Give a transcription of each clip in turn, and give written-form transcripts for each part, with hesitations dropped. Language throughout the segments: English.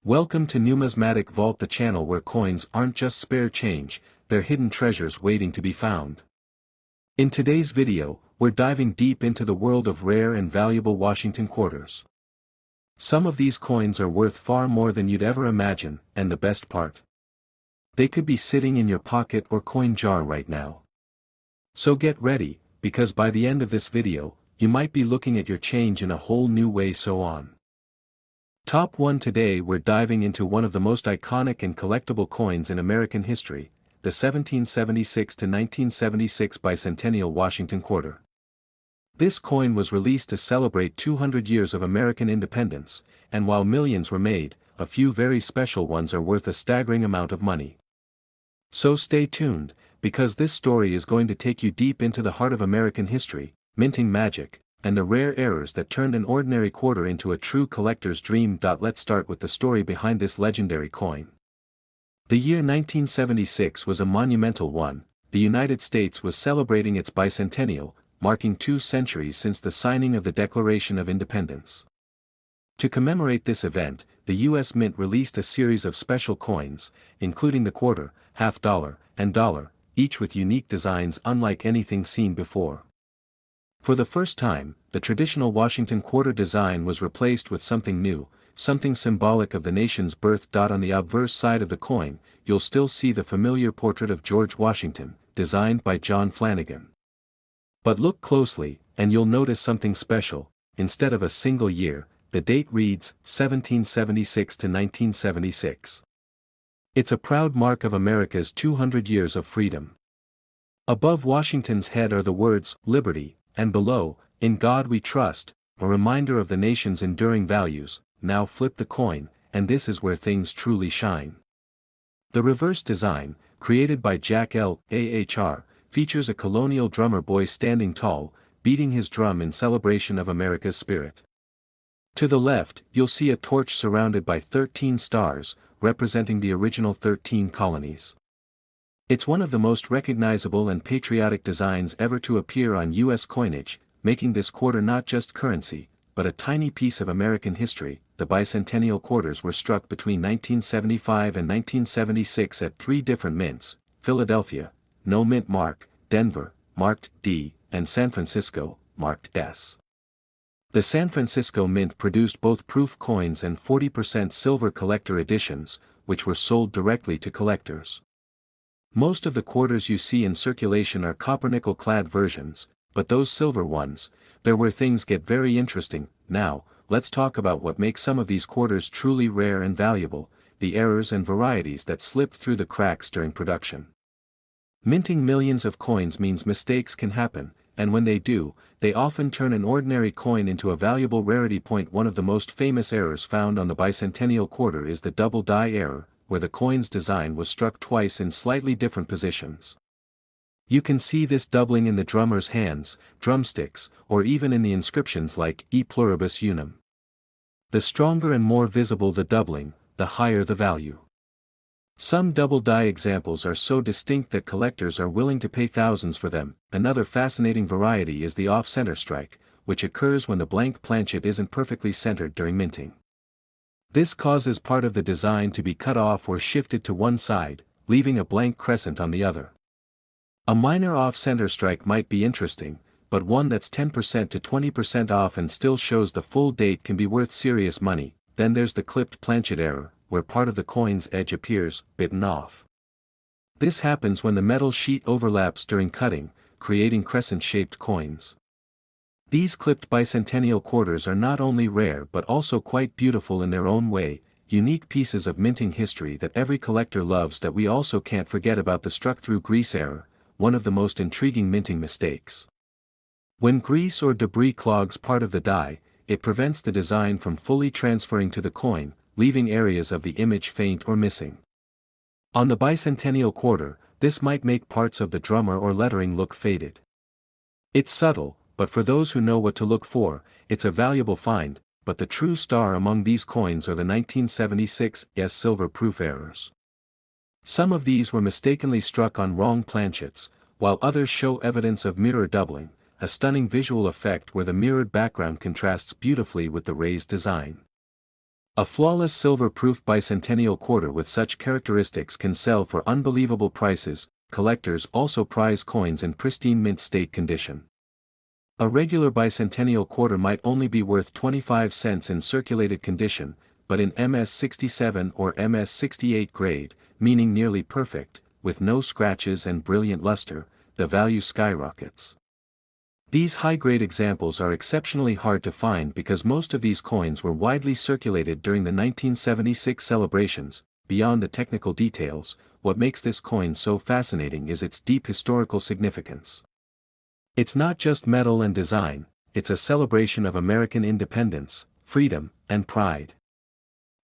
Welcome to Numismatic Vault, the channel where coins aren't just spare change, they're hidden treasures waiting to be found. In today's video, we're diving deep into the world of rare and valuable Washington quarters. Some of these coins are worth far more than you'd ever imagine, and the best part, they could be sitting in your pocket or coin jar right now. So get ready, because by the end of this video, you might be looking at your change in a whole new way. Top 1. Today we're diving into one of the most iconic and collectible coins in American history, the 1776 to 1976 Bicentennial Washington Quarter. This coin was released to celebrate 200 years of American independence, and while millions were made, a few very special ones are worth a staggering amount of money. So stay tuned, because this story is going to take you deep into the heart of American history, minting magic, and the rare errors that turned an ordinary quarter into a true collector's dream. Let's start with the story behind this legendary coin. The year 1976 was a monumental one. The United States was celebrating its bicentennial, marking 2 centuries since the signing of the Declaration of Independence. To commemorate this event, the U.S. Mint released a series of special coins, including the quarter, half dollar, and dollar, each with unique designs unlike anything seen before. For the first time, the traditional Washington Quarter design was replaced with something new, something symbolic of the nation's birth. On the obverse side of the coin, you'll still see the familiar portrait of George Washington, designed by John Flanagan. But look closely, and you'll notice something special. Instead of a single year, the date reads 1776 to 1976. It's a proud mark of America's 200 years of freedom. Above Washington's head are the words, Liberty, and below, In God We Trust, a reminder of the nation's enduring values. Now flip the coin, and this is where things truly shine. The reverse design, created by Jack L. Ahr, features a colonial drummer boy standing tall, beating his drum in celebration of America's spirit. To the left, you'll see a torch surrounded by 13 stars, representing the original 13 colonies. It's one of the most recognizable and patriotic designs ever to appear on U.S. coinage, making this quarter not just currency, but a tiny piece of American history. The bicentennial quarters were struck between 1975 and 1976 at 3 different mints: Philadelphia, no mint mark; Denver, marked D; and San Francisco, marked S. The San Francisco Mint produced both proof coins and 40% silver collector editions, which were sold directly to collectors. Most of the quarters you see in circulation are copper-nickel-clad versions, but those silver ones, they're where things get very interesting. Now, let's talk about what makes some of these quarters truly rare and valuable, the errors and varieties that slipped through the cracks during production. Minting millions of coins means mistakes can happen, and when they do, they often turn an ordinary coin into a valuable rarity. One of the most famous errors found on the bicentennial quarter is the double die error, where the coin's design was struck twice in slightly different positions. You can see this doubling in the drummer's hands, drumsticks, or even in the inscriptions like E pluribus unum. The stronger and more visible the doubling, the higher the value. Some double die examples are so distinct that collectors are willing to pay thousands for them. Another fascinating variety is the off-center strike, which occurs when the blank planchet isn't perfectly centered during minting. This causes part of the design to be cut off or shifted to one side, leaving a blank crescent on the other. A minor off-center strike might be interesting, but one that's 10% to 20% off and still shows the full date can be worth serious money. Then there's the clipped planchet error, where part of the coin's edge appears bitten off. This happens when the metal sheet overlaps during cutting, creating crescent-shaped coins. These clipped bicentennial quarters are not only rare but also quite beautiful in their own way, unique pieces of minting history that every collector loves. We also can't forget about the struck-through grease error, one of the most intriguing minting mistakes. When grease or debris clogs part of the die, it prevents the design from fully transferring to the coin, leaving areas of the image faint or missing. On the bicentennial quarter, this might make parts of the drummer or lettering look faded. It's subtle, but for those who know what to look for, it's a valuable find. But the true star among these coins are the 1976 silver proof errors. Some of these were mistakenly struck on wrong planchets, while others show evidence of mirror doubling, a stunning visual effect where the mirrored background contrasts beautifully with the raised design. A flawless silver-proof bicentennial quarter with such characteristics can sell for unbelievable prices. Collectors also prize coins in pristine mint state condition. A regular bicentennial quarter might only be worth 25 cents in circulated condition, but in MS-67 or MS-68 grade, meaning nearly perfect, with no scratches and brilliant luster, the value skyrockets. These high-grade examples are exceptionally hard to find because most of these coins were widely circulated during the 1976 celebrations. Beyond the technical details, what makes this coin so fascinating is its deep historical significance. It's not just metal and design, it's a celebration of American independence, freedom, and pride.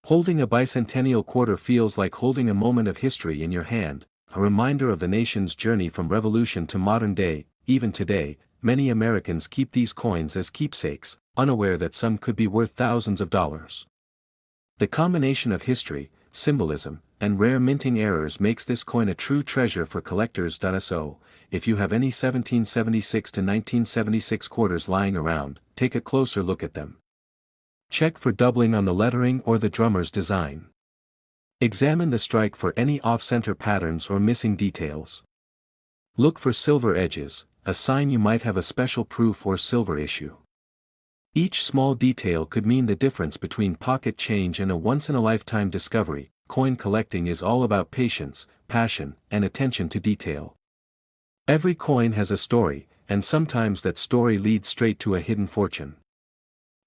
Holding a bicentennial quarter feels like holding a moment of history in your hand, a reminder of the nation's journey from revolution to modern day. Even today, many Americans keep these coins as keepsakes, unaware that some could be worth thousands of dollars. The combination of history, symbolism, and rare minting errors makes this coin a true treasure for collectors. So, if you have any 1776 to 1976 quarters lying around, take a closer look at them. Check for doubling on the lettering or the drummer's design. Examine the strike for any off-center patterns or missing details. Look for silver edges, a sign you might have a special proof or silver issue. Each small detail could mean the difference between pocket change and a once-in-a-lifetime discovery. Coin collecting is all about patience, passion, and attention to detail. Every coin has a story, and sometimes that story leads straight to a hidden fortune.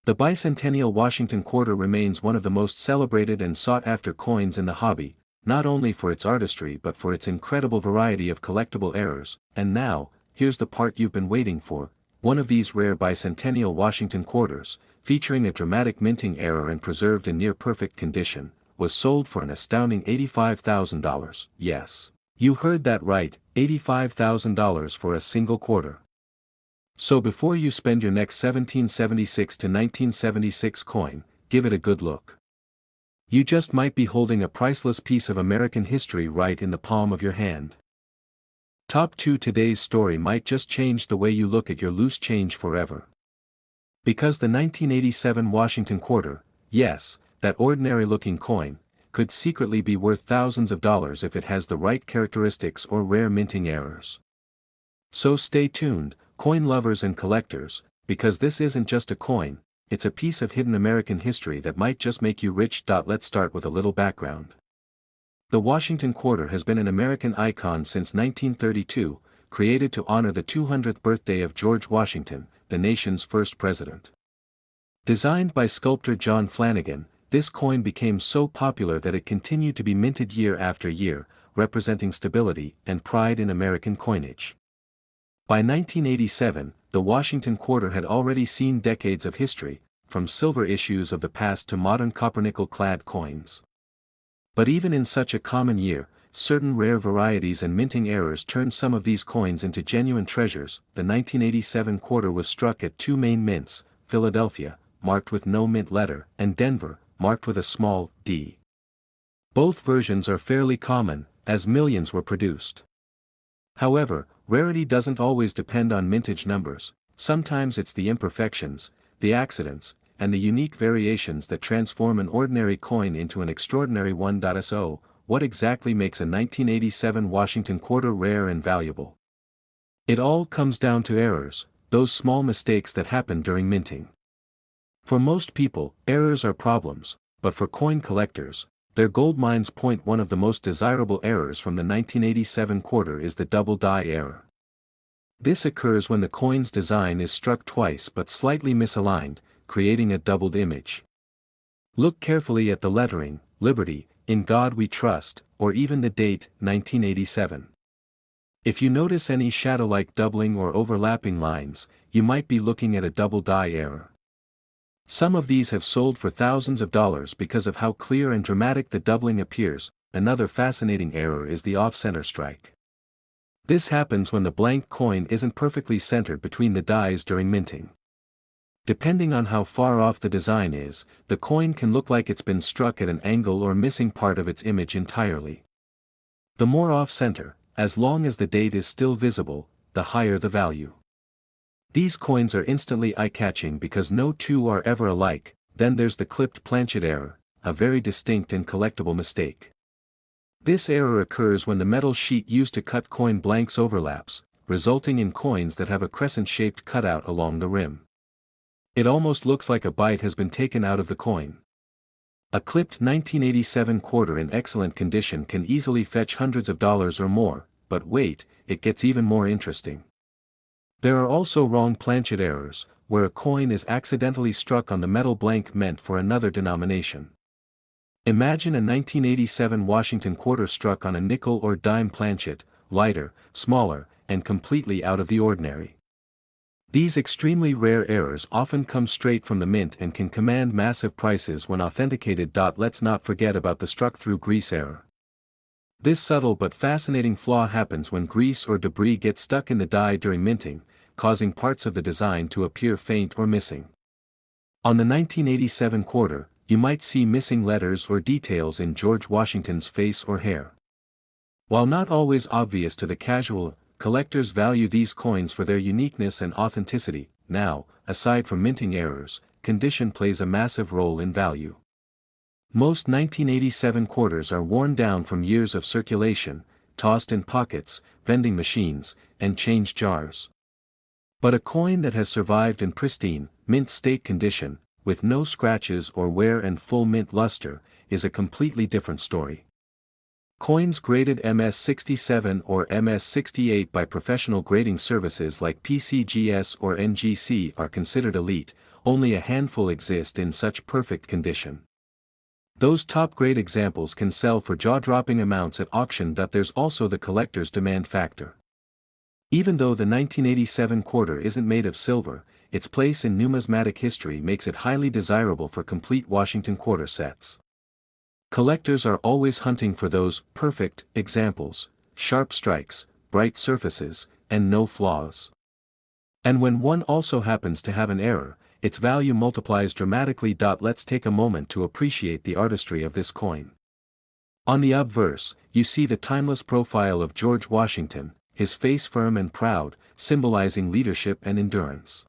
The Bicentennial Washington Quarter remains one of the most celebrated and sought-after coins in the hobby, not only for its artistry but for its incredible variety of collectible errors. And now, here's the part you've been waiting for. One of these rare Bicentennial Washington Quarters, featuring a dramatic minting error and preserved in near-perfect condition, was sold for an astounding $85,000. Yes, you heard that right, $85,000 for a single quarter. So before you spend your next 1776 to 1976 coin, give it a good look. You just might be holding a priceless piece of American history right in the palm of your hand. Top 2. Today's story might just change the way you look at your loose change forever. Because the 1987 Washington Quarter, yes, that ordinary-looking coin, could secretly be worth thousands of dollars if it has the right characteristics or rare minting errors. So stay tuned, coin lovers and collectors, because this isn't just a coin, it's a piece of hidden American history that might just make you rich. Let's start with a little background. The Washington Quarter has been an American icon since 1932, created to honor the 200th birthday of George Washington, the nation's first president. Designed by sculptor John Flanagan, this coin became so popular that it continued to be minted year after year, representing stability and pride in American coinage. By 1987, the Washington Quarter had already seen decades of history, from silver issues of the past to modern copper-nickel-clad coins. But even in such a common year, certain rare varieties and minting errors turned some of these coins into genuine treasures. The 1987 quarter was struck at two main mints, Philadelphia, marked with no mint letter, and Denver, marked with a small d. Both versions are fairly common, as millions were produced. However, rarity doesn't always depend on mintage numbers. Sometimes it's the imperfections, the accidents, and the unique variations that transform an ordinary coin into an extraordinary one. So, what exactly makes a 1987 Washington Quarter rare and valuable? It all comes down to errors, those small mistakes that happen during minting. For most people, errors are problems, but for coin collectors, their gold mines. One of the most desirable errors from the 1987 quarter is the double die error. This occurs when the coin's design is struck twice but slightly misaligned, creating a doubled image. Look carefully at the lettering, Liberty, In God We Trust, or even the date, 1987. If you notice any shadow-like doubling or overlapping lines, you might be looking at a double die error. Some of these have sold for thousands of dollars because of how clear and dramatic the doubling appears. Another fascinating error is the off-center strike. This happens when the blank coin isn't perfectly centered between the dies during minting. Depending on how far off the design is, the coin can look like it's been struck at an angle or missing part of its image entirely. The more off-center, as long as the date is still visible, the higher the value. These coins are instantly eye-catching because no two are ever alike. Then there's the clipped planchet error, a very distinct and collectible mistake. This error occurs when the metal sheet used to cut coin blanks overlaps, resulting in coins that have a crescent-shaped cutout along the rim. It almost looks like a bite has been taken out of the coin. A clipped 1987 quarter in excellent condition can easily fetch hundreds of dollars or more, but wait, it gets even more interesting. There are also wrong planchet errors, where a coin is accidentally struck on the metal blank meant for another denomination. Imagine a 1987 Washington quarter struck on a nickel or dime planchet, lighter, smaller, and completely out of the ordinary. These extremely rare errors often come straight from the mint and can command massive prices when authenticated. Let's not forget about the struck-through grease error. This subtle but fascinating flaw happens when grease or debris gets stuck in the die during minting, causing parts of the design to appear faint or missing. On the 1987 quarter, you might see missing letters or details in George Washington's face or hair. While not always obvious to the casual, collectors value these coins for their uniqueness and authenticity. Now, aside from minting errors, condition plays a massive role in value. Most 1987 quarters are worn down from years of circulation, tossed in pockets, vending machines, and change jars. But a coin that has survived in pristine, mint state condition, with no scratches or wear and full mint luster, is a completely different story. Coins graded MS-67 or MS-68 by professional grading services like PCGS or NGC are considered elite. Only a handful exist in such perfect condition. Those top-grade examples can sell for jaw-dropping amounts at auction. There's also the collector's demand factor. Even though the 1987 quarter isn't made of silver, its place in numismatic history makes it highly desirable for complete Washington quarter sets. Collectors are always hunting for those perfect examples, sharp strikes, bright surfaces, and no flaws. And when one also happens to have an error, its value multiplies dramatically. Let's take a moment to appreciate the artistry of this coin. On the obverse, you see the timeless profile of George Washington, his face firm and proud, symbolizing leadership and endurance.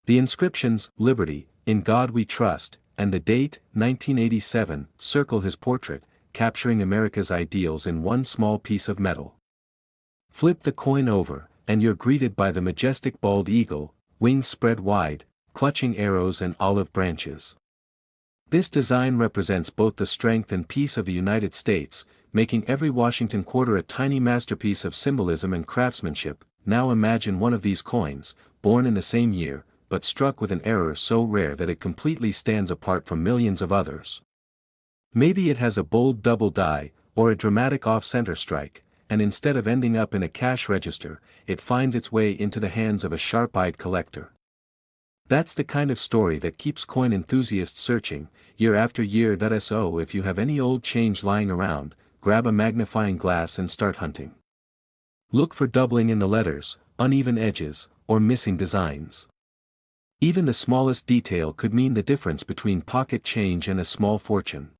The inscriptions, "Liberty, in God We Trust," and the date, 1987, circle his portrait, capturing America's ideals in one small piece of metal. Flip the coin over, and you're greeted by the majestic bald eagle, wings spread wide, clutching arrows and olive branches. This design represents both the strength and peace of the United States, making every Washington quarter a tiny masterpiece of symbolism and craftsmanship. Now imagine one of these coins, born in the same year, but struck with an error so rare that it completely stands apart from millions of others. Maybe it has a bold double die, or a dramatic off-center strike, and instead of ending up in a cash register, it finds its way into the hands of a sharp-eyed collector. That's the kind of story that keeps coin enthusiasts searching, year after year. So if you have any old change lying around, grab a magnifying glass and start hunting. Look for doubling in the letters, uneven edges, or missing designs. Even the smallest detail could mean the difference between pocket change and a small fortune.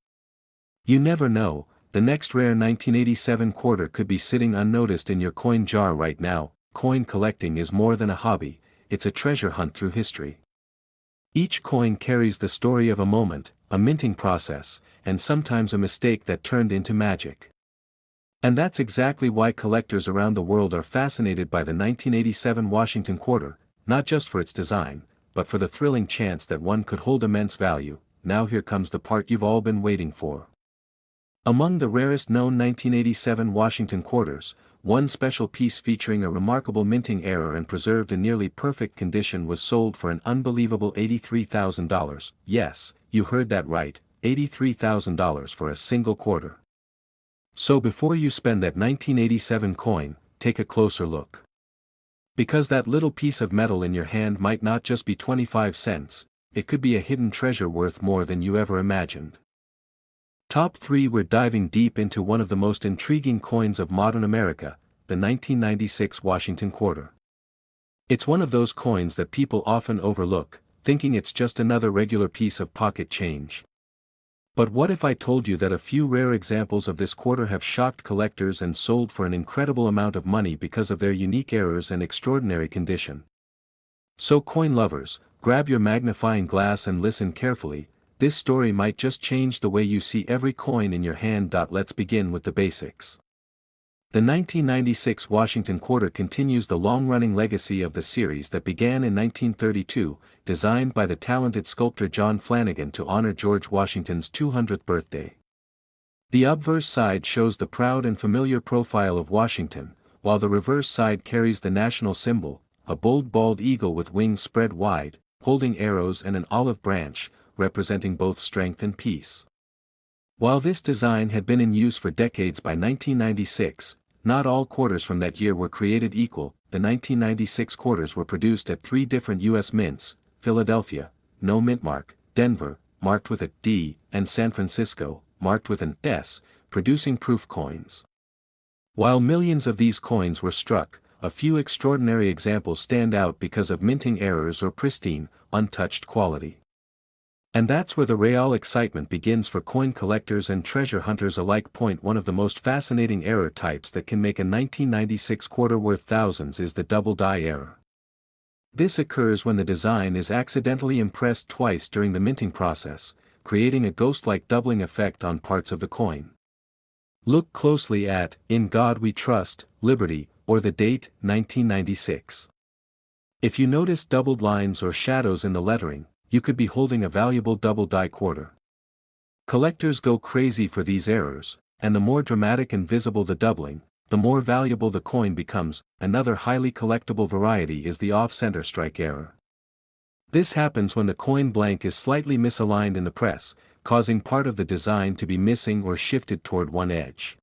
You never know, the next rare 1987 quarter could be sitting unnoticed in your coin jar right now. Coin collecting is more than a hobby, it's a treasure hunt through history. Each coin carries the story of a moment, a minting process, and sometimes a mistake that turned into magic. And that's exactly why collectors around the world are fascinated by the 1987 Washington Quarter, not just for its design, but for the thrilling chance that one could hold immense value. Now here comes the part you've all been waiting for. Among the rarest known 1987 Washington quarters, one special piece featuring a remarkable minting error and preserved in nearly perfect condition was sold for an unbelievable $83,000. Yes, you heard that right, $83,000 for a single quarter. So before you spend that 1987 coin, take a closer look. Because that little piece of metal in your hand might not just be 25 cents, it could be a hidden treasure worth more than you ever imagined. Top 3. We're diving deep into one of the most intriguing coins of modern America, the 1996 Washington Quarter. It's one of those coins that people often overlook, thinking it's just another regular piece of pocket change. But what if I told you that a few rare examples of this quarter have shocked collectors and sold for an incredible amount of money because of their unique errors and extraordinary condition? So coin lovers, grab your magnifying glass and listen carefully. this story might just change the way you see every coin in your hand. Let's begin with the basics. The 1996 Washington Quarter continues the long-running legacy of the series that began in 1932, designed by the talented sculptor John Flanagan to honor George Washington's 200th birthday. The obverse side shows the proud and familiar profile of Washington, while the reverse side carries the national symbol, a bold bald eagle with wings spread wide, holding arrows and an olive branch, representing both strength and peace. While this design had been in use for decades, by 1996, not all quarters from that year were created equal. The 1996 quarters were produced at 3 different U.S. mints: Philadelphia, no mint mark; Denver, marked with a D; and San Francisco, marked with an S, producing proof coins. While millions of these coins were struck, a few extraordinary examples stand out because of minting errors or pristine, untouched quality. And that's where the real excitement begins for coin collectors and treasure hunters alike. One of the most fascinating error types that can make a 1996 quarter worth thousands is the double die error. This occurs when the design is accidentally impressed twice during the minting process, creating a ghost-like doubling effect on parts of the coin. Look closely at "In God We Trust, Liberty," or the date, 1996. If you notice doubled lines or shadows in the lettering, you could be holding a valuable double die quarter. Collectors go crazy for these errors, and the more dramatic and visible the doubling, the more valuable the coin becomes. Another highly collectible variety is the off-center strike error. This happens when the coin blank is slightly misaligned in the press, causing part of the design to be missing or shifted toward one edge.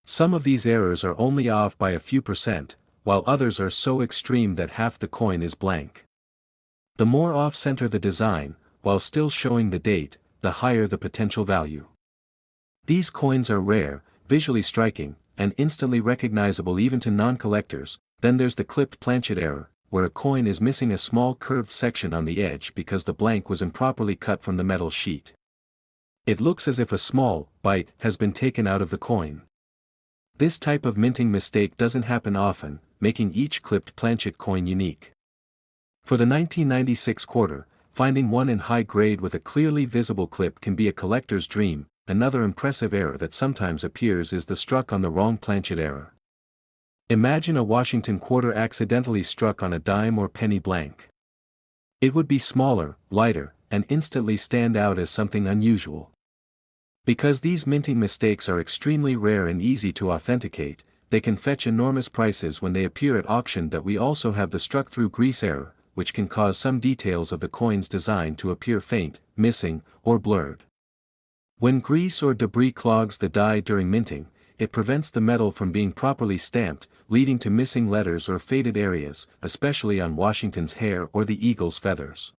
Some of these errors are only off by a few percent, while others are so extreme that half the coin is blank. The more off-center the design, while still showing the date, the higher the potential value. These coins are rare, visually striking, and instantly recognizable even to non-collectors. Then there's the clipped planchet error, where a coin is missing a small curved section on the edge because the blank was improperly cut from the metal sheet. It looks as if a small bite has been taken out of the coin. This type of minting mistake doesn't happen often, making each clipped planchet coin unique. For the 1996 quarter, finding one in high grade with a clearly visible clip can be a collector's dream. Another impressive error that sometimes appears is the struck on the wrong planchet error. Imagine a Washington quarter accidentally struck on a dime or penny blank. It would be smaller, lighter, and instantly stand out as something unusual. Because these minting mistakes are extremely rare and easy to authenticate, they can fetch enormous prices when they appear at auction. We also have the struck-through grease error, which can cause some details of the coin's design to appear faint, missing, or blurred. When grease or debris clogs the die during minting, it prevents the metal from being properly stamped, leading to missing letters or faded areas, especially on Washington's hair or the eagle's feathers.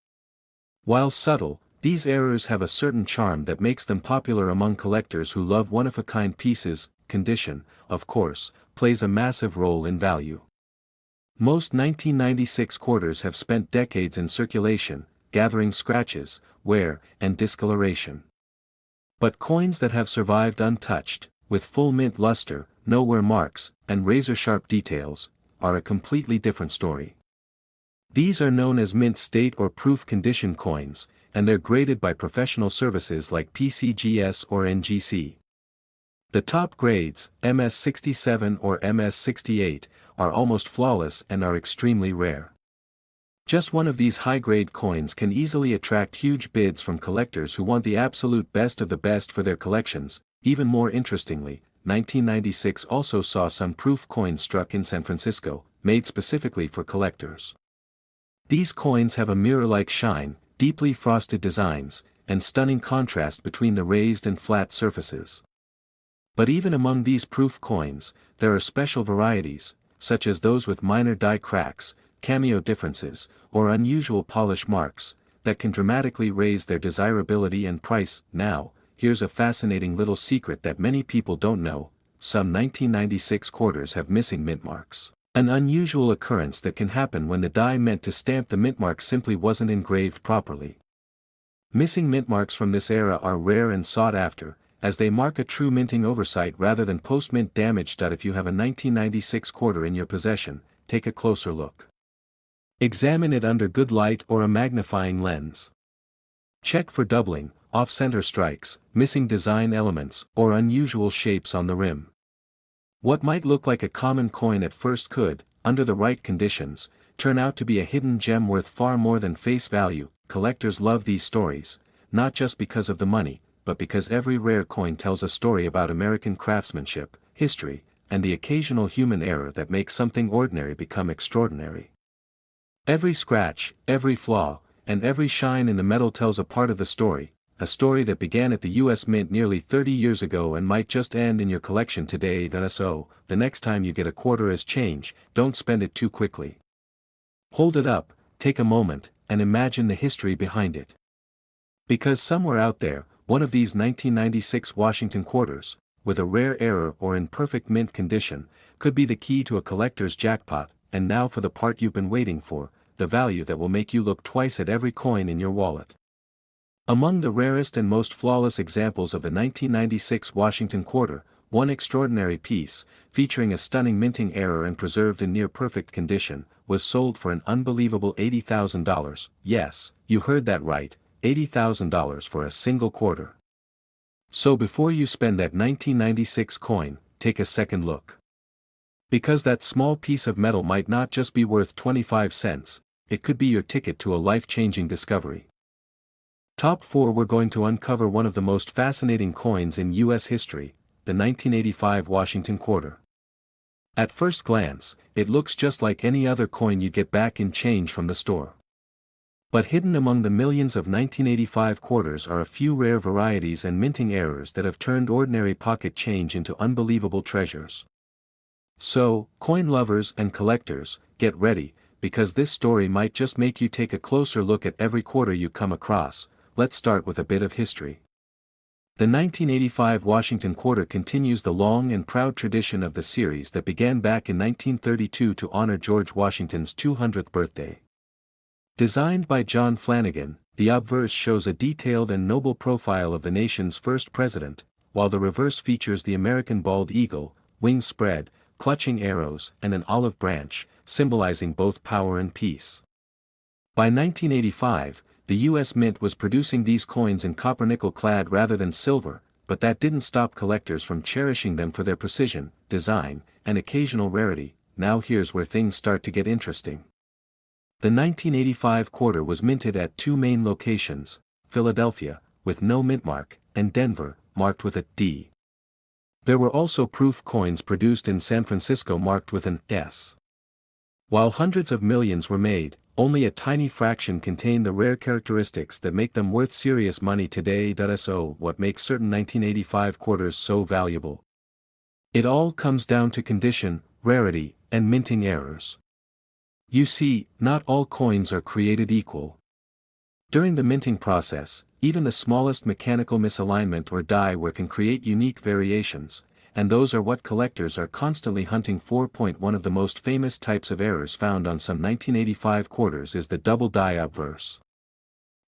While subtle, these errors have a certain charm that makes them popular among collectors who love one-of-a-kind pieces. Condition, of course, plays a massive role in value. Most 1996 quarters have spent decades in circulation, gathering scratches, wear, and discoloration. But coins that have survived untouched, with full mint luster, no wear marks, and razor-sharp details, are a completely different story. These are known as mint state or proof condition coins, and they're graded by professional services like PCGS or NGC. The top grades, MS67 or MS68, are almost flawless and are extremely rare. Just one of these high-grade coins can easily attract huge bids from collectors who want the absolute best of the best for their collections. Even more interestingly, 1996 also saw some proof coins struck in San Francisco, made specifically for collectors. These coins have a mirror-like shine, deeply frosted designs, and stunning contrast between the raised and flat surfaces. But even among these proof coins, there are special varieties, such as those with minor die cracks, cameo differences, or unusual polish marks, that can dramatically raise their desirability and price. Now, here's a fascinating little secret that many people don't know: some 1996 quarters have missing mint marks. An unusual occurrence that can happen when the die meant to stamp the mint mark simply wasn't engraved properly. Missing mint marks from this era are rare and sought after, as they mark a true minting oversight rather than post-mint damage. If you have a 1996 quarter in your possession, take a closer look. Examine it under good light or a magnifying lens. Check for doubling, off-center strikes, missing design elements, or unusual shapes on the rim. What might look like a common coin at first could, under the right conditions, turn out to be a hidden gem worth far more than face value. Collectors love these stories, not just because of the money, but because every rare coin tells a story about American craftsmanship, history, and the occasional human error that makes something ordinary become extraordinary. Every scratch, every flaw, and every shine in the metal tells a part of the story, a story that began at the U.S. Mint nearly 30 years ago and might just end in your collection today. So, the next time you get a quarter as change, don't spend it too quickly. Hold it up, take a moment, and imagine the history behind it. Because somewhere out there, one of these 1996 Washington quarters, with a rare error or in perfect mint condition, could be the key to a collector's jackpot. And now for the part you've been waiting for, the value that will make you look twice at every coin in your wallet. Among the rarest and most flawless examples of the 1996 Washington Quarter, one extraordinary piece, featuring a stunning minting error and preserved in near-perfect condition, was sold for an unbelievable $80,000. Yes, you heard that right, $80,000 for a single quarter. So before you spend that 1996 coin, take a second look. Because that small piece of metal might not just be worth 25 cents, it could be your ticket to a life-changing discovery. Top 4. We're going to uncover one of the most fascinating coins in U.S. history, the 1985 Washington Quarter. At first glance, it looks just like any other coin you'd get back in change from the store. But hidden among the millions of 1985 quarters are a few rare varieties and minting errors that have turned ordinary pocket change into unbelievable treasures. So, coin lovers and collectors, get ready, because this story might just make you take a closer look at every quarter you come across. Let's start with a bit of history. The 1985 Washington Quarter continues the long and proud tradition of the series that began back in 1932 to honor George Washington's 200th birthday. Designed by John Flanagan, the obverse shows a detailed and noble profile of the nation's first president, while the reverse features the American bald eagle, wings spread, clutching arrows, and an olive branch, symbolizing both power and peace. By 1985, the U.S. Mint was producing these coins in copper-nickel clad rather than silver, but that didn't stop collectors from cherishing them for their precision, design, and occasional rarity. Now here's where things start to get interesting. The 1985 quarter was minted at two main locations, Philadelphia, with no mint mark, and Denver, marked with a D. There were also proof coins produced in San Francisco marked with an S. While hundreds of millions were made, only a tiny fraction contained the rare characteristics that make them worth serious money today. So, what makes certain 1985 quarters so valuable? It all comes down to condition, rarity, and minting errors. You see, not all coins are created equal. During the minting process, even the smallest mechanical misalignment or die wear can create unique variations, and those are what collectors are constantly hunting for. One of the most famous types of errors found on some 1985 quarters is the double die obverse.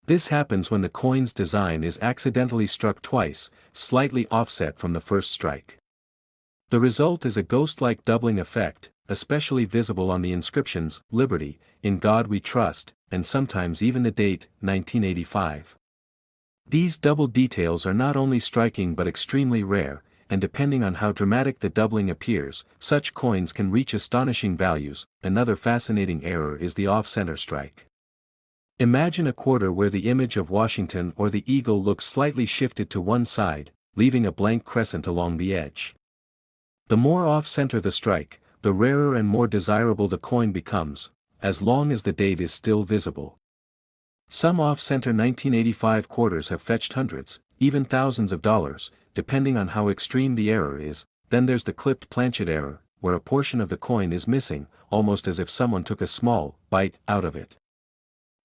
This happens when the coin's design is accidentally struck twice, slightly offset from the first strike. The result is a ghost-like doubling effect, especially visible on the inscriptions, Liberty, In God We Trust, and sometimes even the date, 1985. These double details are not only striking but extremely rare, and depending on how dramatic the doubling appears, such coins can reach astonishing values. Another fascinating error is the off-center strike. Imagine a quarter where the image of Washington or the eagle looks slightly shifted to one side, leaving a blank crescent along the edge. The more off-center the strike, the rarer and more desirable the coin becomes, as long as the date is still visible. Some off-center 1985 quarters have fetched hundreds, even thousands of dollars, depending on how extreme the error is. Then there's the clipped planchet error, where a portion of the coin is missing, almost as if someone took a small bite out of it.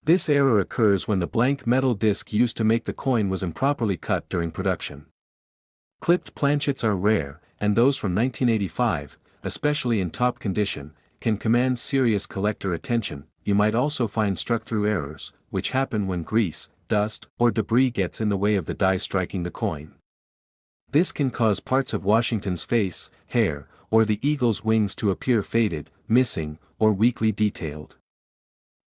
This error occurs when the blank metal disc used to make the coin was improperly cut during production. Clipped planchets are rare, and those from 1985, especially in top condition, can command serious collector attention. You might also find struck-through errors, which happen when grease, dust, or debris gets in the way of the die striking the coin. This can cause parts of Washington's face, hair, or the eagle's wings to appear faded, missing, or weakly detailed.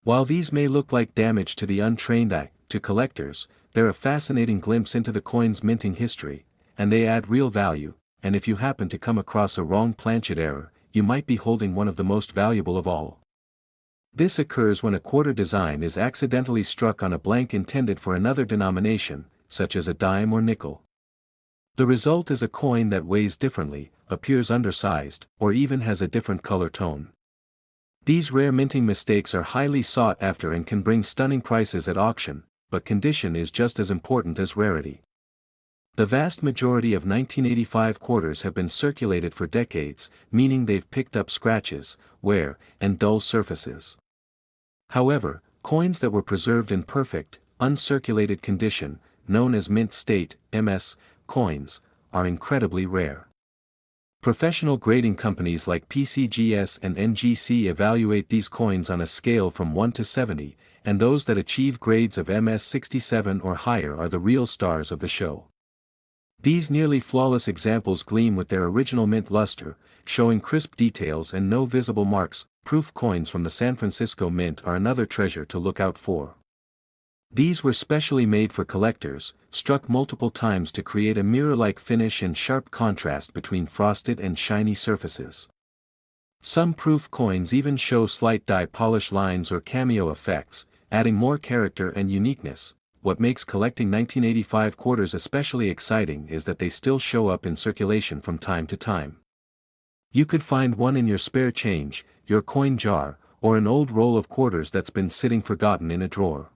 While these may look like damage to the untrained eye, To collectors, they're a fascinating glimpse into the coin's minting history, and they add real value, and if you happen to come across a wrong planchet error, you might be holding one of the most valuable of all. This occurs when a quarter design is accidentally struck on a blank intended for another denomination, such as a dime or nickel. The result is a coin that weighs differently, appears undersized, or even has a different color tone. These rare minting mistakes are highly sought after and can bring stunning prices at auction, but condition is just as important as rarity. The vast majority of 1985 quarters have been circulated for decades, meaning they've picked up scratches, wear, and dull surfaces. However, coins that were preserved in perfect, uncirculated condition, known as mint state, MS, coins, are incredibly rare. Professional grading companies like PCGS and NGC evaluate these coins on a scale from 1 to 70, and those that achieve grades of MS 67 or higher are the real stars of the show. These nearly flawless examples gleam with their original mint luster, showing crisp details and no visible marks. Proof coins from the San Francisco Mint are another treasure to look out for. These were specially made for collectors, struck multiple times to create a mirror-like finish and sharp contrast between frosted and shiny surfaces. Some proof coins even show slight dye polish lines or cameo effects, adding more character and uniqueness. What makes collecting 1985 quarters especially exciting is that they still show up in circulation from time to time. You could find one in your spare change, your coin jar, or an old roll of quarters that's been sitting forgotten in a drawer.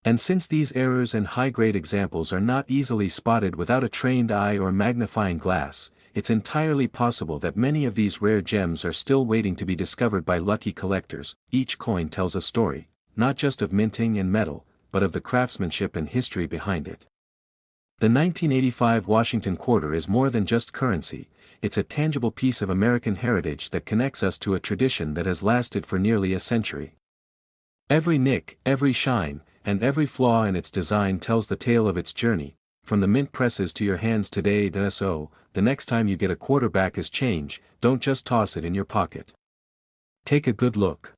And since these errors and high-grade examples are not easily spotted without a trained eye or magnifying glass, it's entirely possible that many of these rare gems are still waiting to be discovered by lucky collectors. Each coin tells a story, not just of minting and metal, but of the craftsmanship and history behind it. The 1985 Washington Quarter is more than just currency, it's a tangible piece of American heritage that connects us to a tradition that has lasted for nearly a century. Every nick, every shine, and every flaw in its design tells the tale of its journey, from the mint presses to your hands today. So, the next time you get a quarter back as change, don't just toss it in your pocket. Take a good look.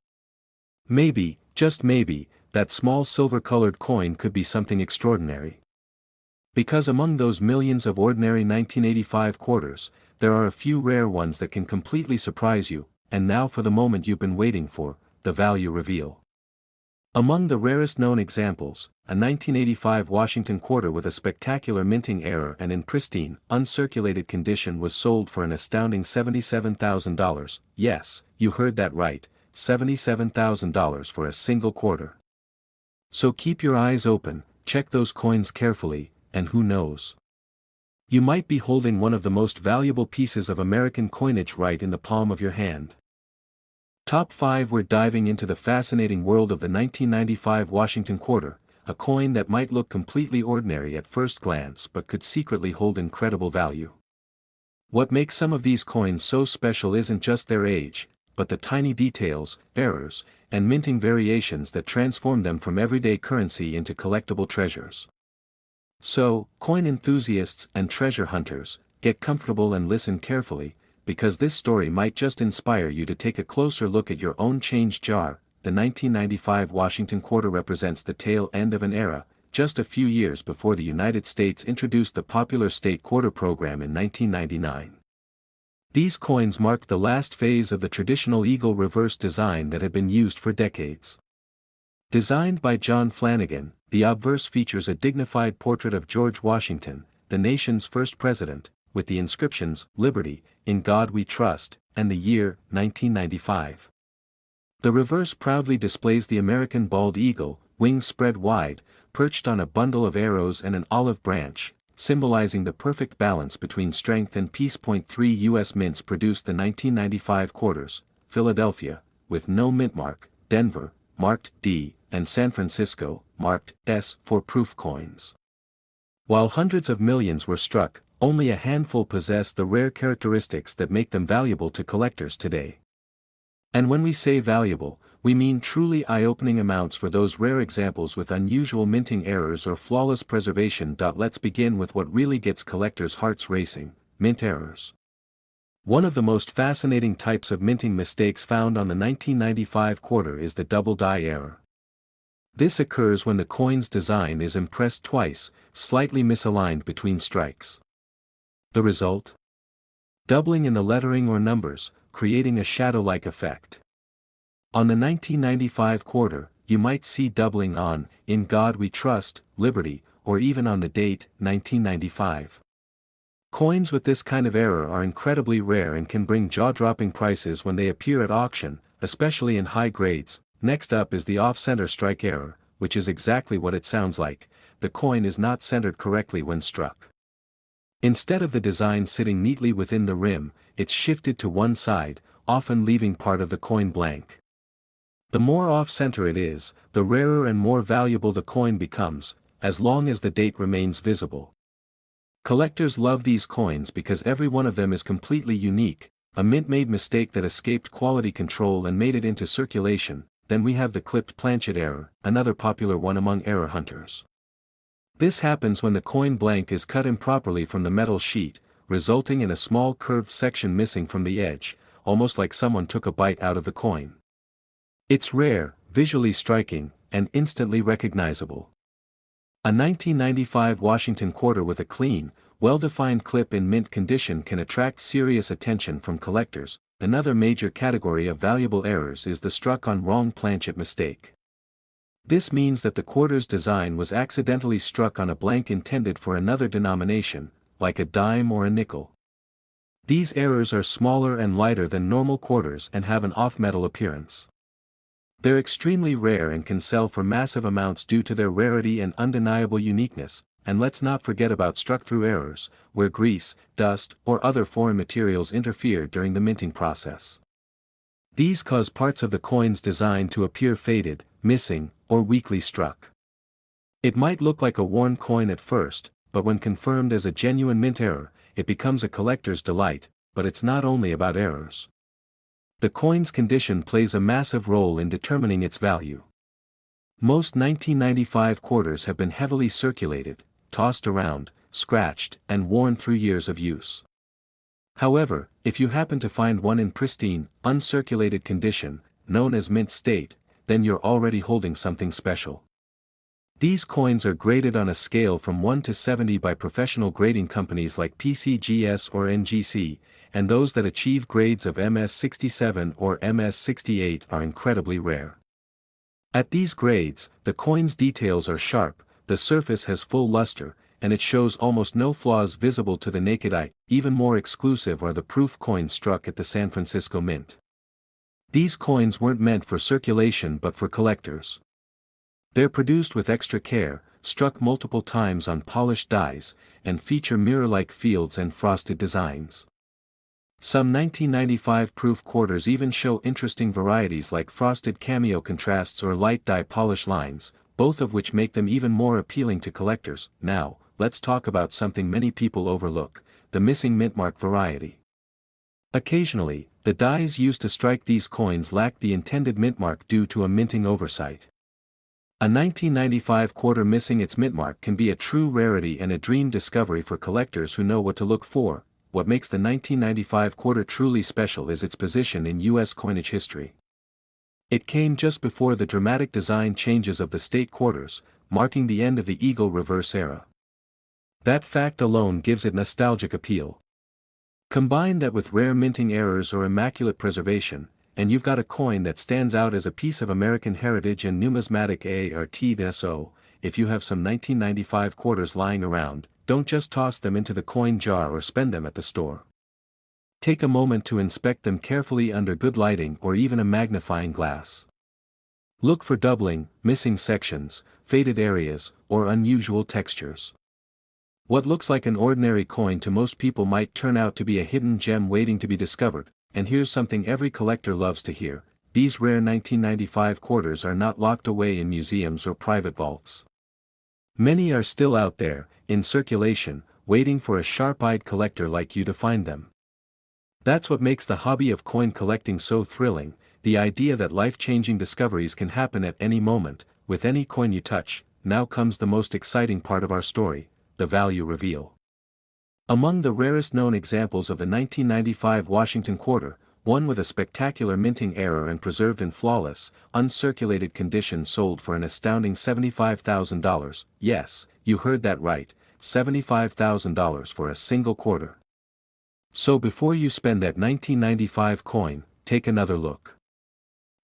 Maybe, just maybe, that small silver-colored coin could be something extraordinary. Because among those millions of ordinary 1985 quarters, there are a few rare ones that can completely surprise you, and now for the moment you've been waiting for, the value reveal. Among the rarest known examples, a 1985 Washington Quarter with a spectacular minting error and in pristine, uncirculated condition was sold for an astounding $77,000, yes, you heard that right, $77,000 for a single quarter. So keep your eyes open, check those coins carefully, and who knows? You might be holding one of the most valuable pieces of American coinage right in the palm of your hand. Top 5. We're diving into the fascinating world of the 1995 Washington Quarter, a coin that might look completely ordinary at first glance but could secretly hold incredible value. What makes some of these coins so special isn't just their age, but the tiny details, errors, and minting variations that transform them from everyday currency into collectible treasures. So, coin enthusiasts and treasure hunters, get comfortable and listen carefully, because this story might just inspire you to take a closer look at your own change jar. The 1995 Washington Quarter represents the tail end of an era, just a few years before the United States introduced the popular state quarter program in 1999. These coins marked the last phase of the traditional eagle reverse design that had been used for decades. Designed by John Flanagan, the obverse features a dignified portrait of George Washington, the nation's first president, with the inscriptions, "Liberty, in God We Trust," and the year, 1995. The reverse proudly displays the American bald eagle, wings spread wide, perched on a bundle of arrows and an olive branch, symbolizing the perfect balance between strength and peace. 3 U.S. mints produced the 1995 quarters: Philadelphia, with no mint mark, Denver, marked D, and San Francisco, marked S for proof coins. While hundreds of millions were struck, only a handful possess the rare characteristics that make them valuable to collectors today. And when we say valuable, we mean truly eye-opening amounts for those rare examples with unusual minting errors or flawless preservation. Let's begin with what really gets collectors' hearts racing: mint errors. One of the most fascinating types of minting mistakes found on the 1995 quarter is the double die error. This occurs when the coin's design is impressed twice, slightly misaligned between strikes. The result? Doubling in the lettering or numbers, creating a shadow-like effect. On the 1995 quarter, you might see doubling on "In God We Trust," "Liberty," or even on the date, 1995. Coins with this kind of error are incredibly rare and can bring jaw-dropping prices when they appear at auction, especially in high grades. Next up is the off-center strike error, which is exactly what it sounds like. The coin is not centered correctly when struck. Instead of the design sitting neatly within the rim, it's shifted to one side, often leaving part of the coin blank. The more off-center it is, the rarer and more valuable the coin becomes, as long as the date remains visible. Collectors love these coins because every one of them is completely unique. A mint-made mistake that escaped quality control and made it into circulation. Then we have the clipped planchet error, another popular one among error hunters. This happens when the coin blank is cut improperly from the metal sheet, resulting in a small curved section missing from the edge, almost like someone took a bite out of the coin. It's rare, visually striking, and instantly recognizable. A 1995 Washington Quarter with a clean, well-defined clip in mint condition can attract serious attention from collectors. Another major category of valuable errors is the struck-on-wrong planchet mistake. This means that the quarter's design was accidentally struck on a blank intended for another denomination, like a dime or a nickel. These errors are smaller and lighter than normal quarters and have an off-metal appearance. They're extremely rare and can sell for massive amounts due to their rarity and undeniable uniqueness. And let's not forget about struck-through errors, where grease, dust, or other foreign materials interfere during the minting process. These cause parts of the coin's design to appear faded, missing, or weakly struck. It might look like a worn coin at first, but when confirmed as a genuine mint error, it becomes a collector's delight. But it's not only about errors. The coin's condition plays a massive role in determining its value. Most 1995 quarters have been heavily circulated, tossed around, scratched, and worn through years of use. However, if you happen to find one in pristine, uncirculated condition, known as mint state, then you're already holding something special. These coins are graded on a scale from 1 to 70 by professional grading companies like PCGS or NGC, and those that achieve grades of MS67 or MS68 are incredibly rare. At these grades, the coin's details are sharp, the surface has full luster, and it shows almost no flaws visible to the naked eye. Even more exclusive are the proof coins struck at the San Francisco Mint. These coins weren't meant for circulation but for collectors. They're produced with extra care, struck multiple times on polished dies, and feature mirror-like fields and frosted designs. Some 1995 proof quarters even show interesting varieties like frosted cameo contrasts or light dye polish lines, both of which make them even more appealing to collectors. Now, let's talk about something many people overlook: the missing mintmark variety. Occasionally, the dies used to strike these coins lack the intended mintmark due to a minting oversight. A 1995 quarter missing its mintmark can be a true rarity and a dream discovery for collectors who know what to look for. What makes the 1995 quarter truly special is its position in U.S. coinage history. It came just before the dramatic design changes of the state quarters, marking the end of the eagle reverse era. That fact alone gives it nostalgic appeal. Combine that with rare minting errors or immaculate preservation, and you've got a coin that stands out as a piece of American heritage and numismatic art. So, if you have some 1995 quarters lying around, don't just toss them into the coin jar or spend them at the store. Take a moment to inspect them carefully under good lighting or even a magnifying glass. Look for doubling, missing sections, faded areas, or unusual textures. What looks like an ordinary coin to most people might turn out to be a hidden gem waiting to be discovered. And here's something every collector loves to hear: these rare 1995 quarters are not locked away in museums or private vaults. Many are still out there, in circulation, waiting for a sharp-eyed collector like you to find them. That's what makes the hobby of coin collecting so thrilling, the idea that life-changing discoveries can happen at any moment, with any coin you touch. Now comes the most exciting part of our story: the value reveal. Among the rarest known examples of the 1995 Washington Quarter, one with a spectacular minting error and preserved in flawless, uncirculated condition sold for an astounding $75,000, yes, you heard that right, $75,000 for a single quarter. So before you spend that 1995 coin, take another look.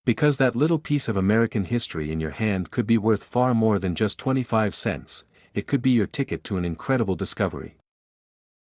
Because that little piece of American history in your hand could be worth far more than just 25 cents, it could be your ticket to an incredible discovery.